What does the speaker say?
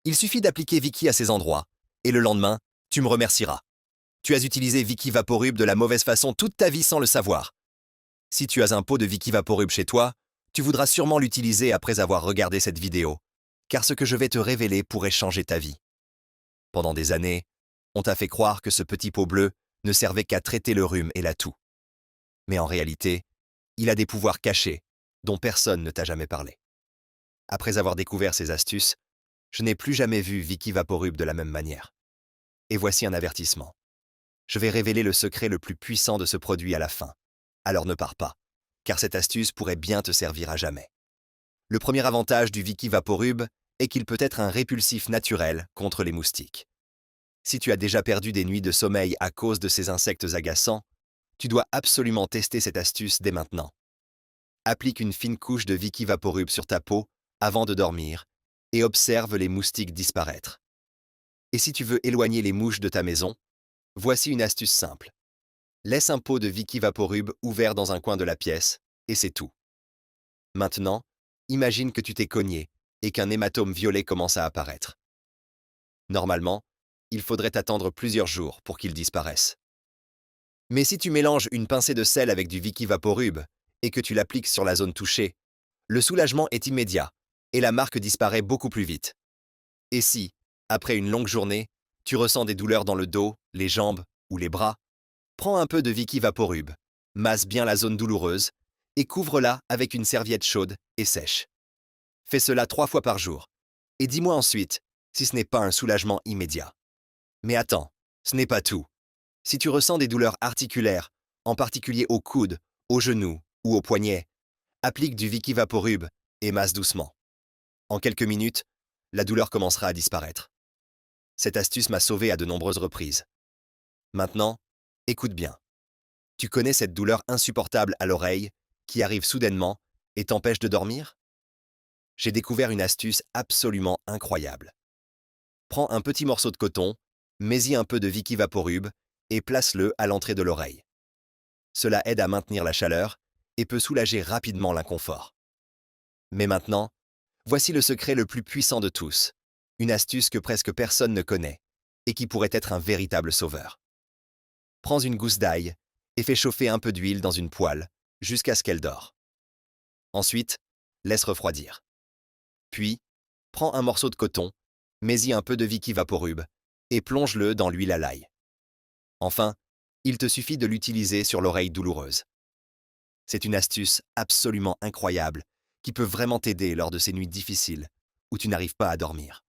Il suffit d'appliquer Vicky à ces endroits, et le lendemain, tu me remercieras. Tu as utilisé Vicky Vaporub de la mauvaise façon toute ta vie sans le savoir. Si tu as un pot de Vicky Vaporub chez toi, tu voudras sûrement l'utiliser après avoir regardé cette vidéo, car ce que je vais te révéler pourrait changer ta vie. Pendant des années, on t'a fait croire que ce petit pot bleu ne servait qu'à traiter le rhume et la toux. Mais en réalité, il a des pouvoirs cachés dont personne ne t'a jamais parlé. Après avoir découvert ces astuces, je n'ai plus jamais vu Vicky Vaporub de la même manière. Et voici un avertissement. Je vais révéler le secret le plus puissant de ce produit à la fin. Alors ne pars pas, car cette astuce pourrait bien te servir à jamais. Le premier avantage du Vicky Vaporub est qu'il peut être un répulsif naturel contre les moustiques. Si tu as déjà perdu des nuits de sommeil à cause de ces insectes agaçants, tu dois absolument tester cette astuce dès maintenant. Applique une fine couche de Vicky Vaporub sur ta peau avant de dormir et observe les moustiques disparaître. Et si tu veux éloigner les mouches de ta maison, voici une astuce simple. Laisse un pot de Vicky Vaporub ouvert dans un coin de la pièce, et c'est tout. Maintenant, imagine que tu t'es cogné et qu'un hématome violet commence à apparaître. Normalement, il faudrait attendre plusieurs jours pour qu'il disparaisse. Mais si tu mélanges une pincée de sel avec du Vicky Vaporub et que tu l'appliques sur la zone touchée, le soulagement est immédiat et la marque disparaît beaucoup plus vite. Et si, après une longue journée, tu ressens des douleurs dans le dos, les jambes ou les bras, prends un peu de Vicky Vaporub, masse bien la zone douloureuse et couvre-la avec une serviette chaude et sèche. Fais cela 3 fois par jour et dis-moi ensuite si ce n'est pas un soulagement immédiat. Mais attends, ce n'est pas tout. Si tu ressens des douleurs articulaires, en particulier au coude, aux genoux ou aux poignets, applique du Vicky Vaporub et masse doucement. En quelques minutes, la douleur commencera à disparaître. Cette astuce m'a sauvé à de nombreuses reprises. Maintenant, écoute bien. Tu connais cette douleur insupportable à l'oreille qui arrive soudainement et t'empêche de dormir? J'ai découvert une astuce absolument incroyable. Prends un petit morceau de coton, mets-y un peu de Vicky Vaporub et place-le à l'entrée de l'oreille. Cela aide à maintenir la chaleur et peut soulager rapidement l'inconfort. Mais maintenant, voici le secret le plus puissant de tous, une astuce que presque personne ne connaît et qui pourrait être un véritable sauveur. Prends une gousse d'ail et fais chauffer un peu d'huile dans une poêle jusqu'à ce qu'elle dore. Ensuite, laisse refroidir. Puis, prends un morceau de coton, mets-y un peu de Vicky Vaporub et plonge-le dans l'huile à l'ail. Enfin, il te suffit de l'utiliser sur l'oreille douloureuse. C'est une astuce absolument incroyable qui peut vraiment t'aider lors de ces nuits difficiles où tu n'arrives pas à dormir.